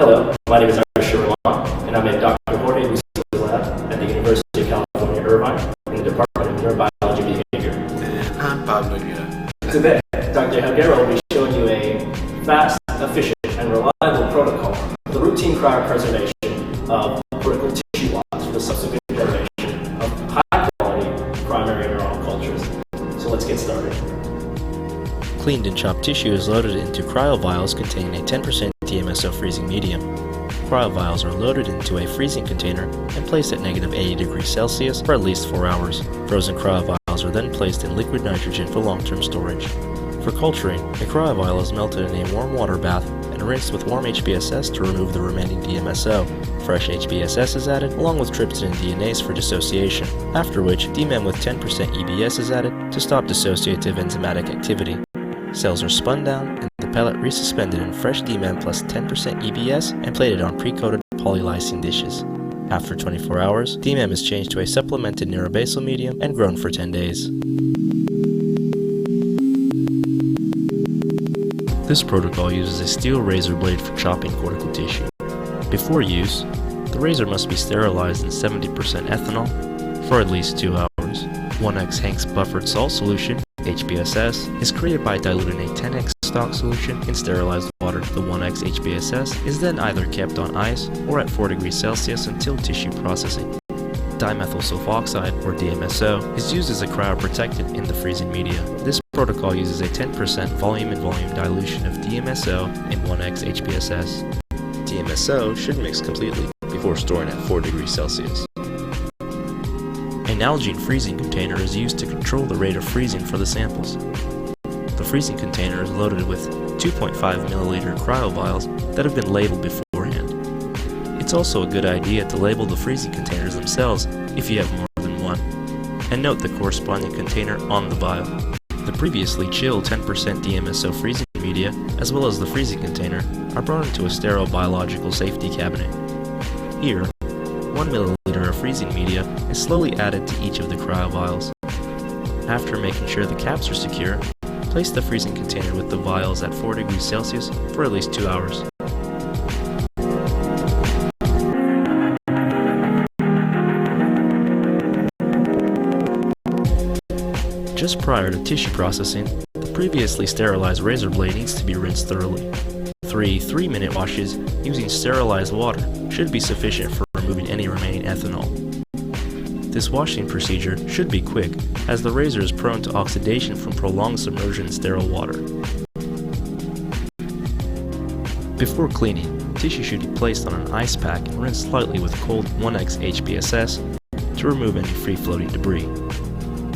Hello, my name is enriched, and I'm a doctoral coordinator lab at the University of California, Irvine, in the Department of Neurobiology Behavior. And I'm Pablo here. Today, Dr. Helguera will be showing you a fast, efficient, and reliable protocol for the routine cryopreservation of cortical tissue loss for the subsequent generation of high-quality primary neuronal cultures. So let's get started. Cleaned and chopped tissue is loaded into cryovials containing a 10% DMSO freezing medium. Cryovials are loaded into a freezing container and placed at -80 degrees Celsius for at least 4 hours. Frozen cryovials are then placed in liquid nitrogen for long-term storage. For culturing, a cryovial is melted in a warm water bath and rinsed with warm HBSS to remove the remaining DMSO. Fresh HBSS is added along with trypsin and DNase for dissociation, after which DMEM with 10% EBS is added to stop dissociative enzymatic activity. Cells are spun down and the pellet resuspended in fresh DMEM plus 10% EBS and plated on pre-coated polylysine dishes. After 24 hours, DMEM is changed to a supplemented neurobasal medium and grown for 10 days. This protocol uses a steel razor blade for chopping cortical tissue. Before use, the razor must be sterilized in 70% ethanol for at least 2 hours. 1x Hanks buffered salt solution, HBSS, is created by diluting a 10x stock solution in sterilized water. The 1x HBSS is then either kept on ice or at 4 degrees Celsius until tissue processing. Dimethyl sulfoxide, or DMSO, is used as a cryoprotectant in the freezing media. This protocol uses a 10% volume-in-volume dilution of DMSO in 1x HBSS. DMSO should mix completely before storing at 4 degrees Celsius. A Nalgene freezing container is used to control the rate of freezing for the samples. The freezing container is loaded with 2.5 milliliter cryovials that have been labeled beforehand. It's also a good idea to label the freezing containers themselves if you have more than one, and note the corresponding container on the vial. The previously chilled 10% DMSO freezing media, as well as the freezing container, are brought into a sterile biological safety cabinet. Here, 1 milliliter of freezing media is slowly added to each of the cryovials. After making sure the caps are secure, place the freezing container with the vials at 4 degrees Celsius for at least 2 hours. Just prior to tissue processing, the previously sterilized razor blade needs to be rinsed thoroughly. 3 3-minute washes using sterilized water should be sufficient for removing any remaining ethanol. This washing procedure should be quick, as the razor is prone to oxidation from prolonged submersion in sterile water. Before cleaning, tissue should be placed on an ice pack and rinsed slightly with cold 1x HBSS to remove any free-floating debris.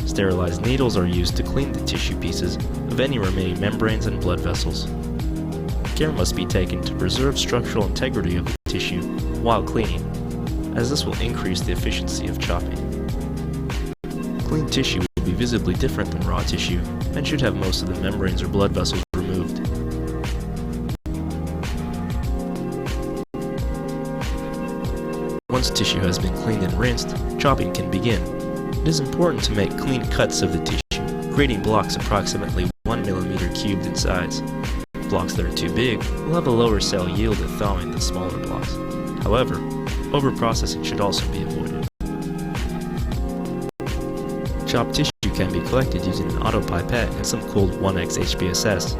Sterilized needles are used to clean the tissue pieces of any remaining membranes and blood vessels. Care must be taken to preserve structural integrity of the tissue while cleaning, as this will increase the efficiency of chopping. Clean tissue will be visibly different than raw tissue and should have most of the membranes or blood vessels removed. Once tissue has been cleaned and rinsed, chopping can begin. It is important to make clean cuts of the tissue, creating blocks approximately 1 mm cubed in size. Blocks that are too big will have a lower cell yield at thawing than smaller blocks. However, overprocessing should also be avoided. Chopped tissue can be collected using an autopipette and some cold 1x HBSS.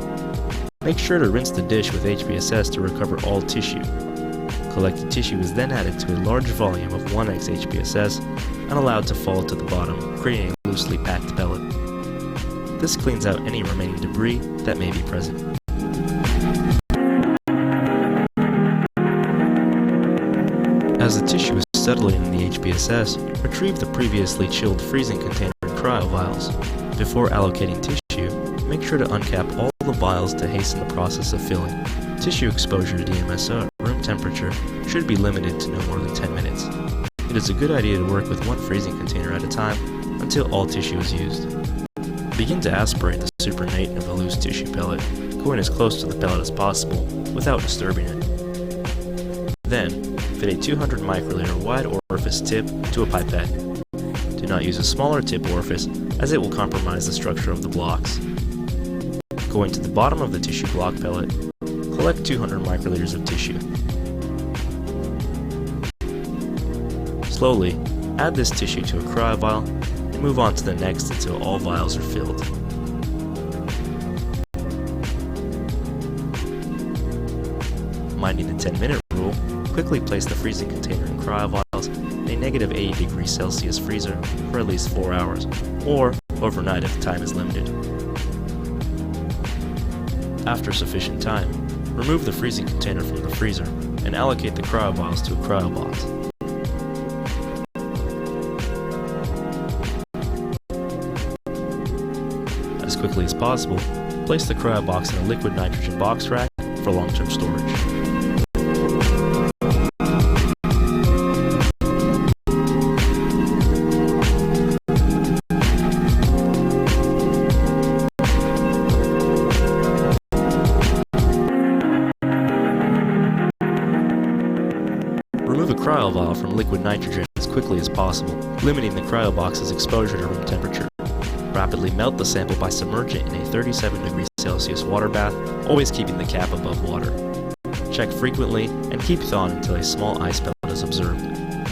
Make sure to rinse the dish with HBSS to recover all tissue. Collected tissue is then added to a large volume of 1x HBSS and allowed to fall to the bottom, creating a loosely packed pellet. This cleans out any remaining debris that may be present. As the tissue is settling in the HBSS, retrieve the previously chilled freezing container and cryovials. Before allocating tissue, make sure to uncap all the vials to hasten the process of filling. Tissue exposure to DMSO at room temperature should be limited to no more than 10 minutes. It is a good idea to work with one freezing container at a time until all tissue is used. Begin to aspirate the supernatant of the loose tissue pellet, going as close to the pellet as possible without disturbing it. Then, fit a 200 microliter wide orifice tip to a pipette. Do not use a smaller tip orifice, as it will compromise the structure of the blocks. Going to the bottom of the tissue block pellet, collect 200 microliters of tissue. Slowly, add this tissue to a cryovial and move on to the next until all vials are filled. Minding the 10-minute rule, quickly place the freezing container in cryovials in a negative 80 degrees Celsius freezer for at least 4 hours, or overnight if time is limited. After sufficient time, remove the freezing container from the freezer and allocate the cryovials to a cryobox. As quickly as possible, place the cryobox in a liquid nitrogen box rack for long-term storage. Remove a cryovial from liquid nitrogen as quickly as possible, limiting the cryobox's exposure to room temperature. Rapidly melt the sample by submerging it in a 37 degrees Celsius water bath, always keeping the cap above water. Check frequently and keep thawing until a small ice pellet is observed.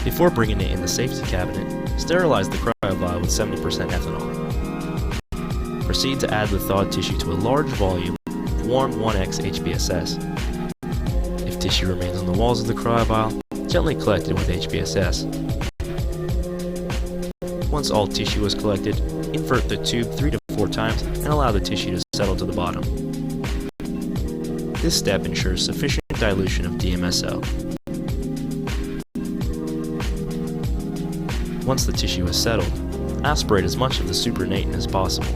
Before bringing it in the safety cabinet, sterilize the cryovial with 70% ethanol. Proceed to add the thawed tissue to a large volume of warm 1x HBSS. If tissue remains on the walls of the cryovial, gently collect it with HBSS. Once all tissue is collected, invert the tube 3 to 4 times and allow the tissue to settle to the bottom. This step ensures sufficient dilution of DMSO. Once the tissue is settled, aspirate as much of the supernatant as possible.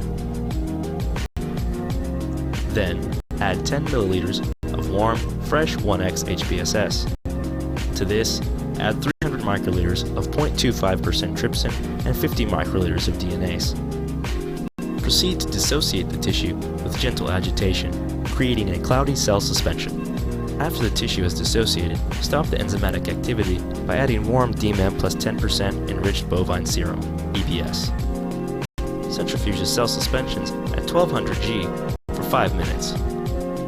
Then, add 10 milliliters of warm, fresh 1x HBSS. To this, add 300 microliters of 0.25% trypsin and 50 microliters of DNase. Proceed to dissociate the tissue with gentle agitation, creating a cloudy cell suspension. After the tissue is dissociated, stop the enzymatic activity by adding warm DMEM plus 10% enriched bovine serum, EBS. Centrifuge the cell suspensions at 1200 G for 5 minutes.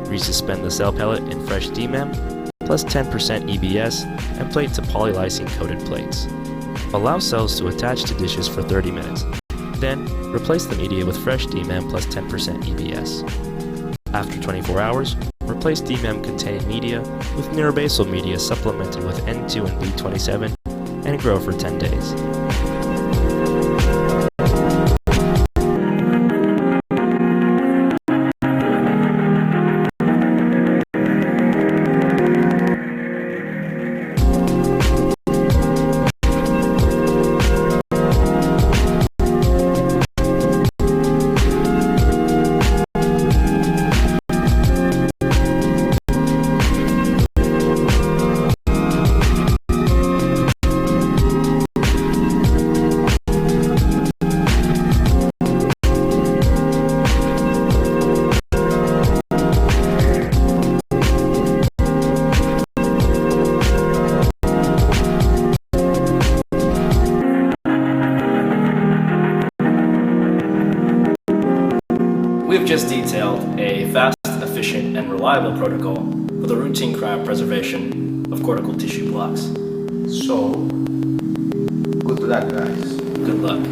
Resuspend the cell pellet in fresh DMEM plus 10% EBS and plate to polylysine coated plates. Allow cells to attach to dishes for 30 minutes. Then, replace the media with fresh DMEM plus 10% EBS. After 24 hours, replace DMEM containing media with neurobasal media supplemented with N2 and B27 and grow for 10 days. We have just detailed a fast, efficient, and reliable protocol for the routine cryopreservation of cortical tissue blocks. So, good luck, guys. Good luck.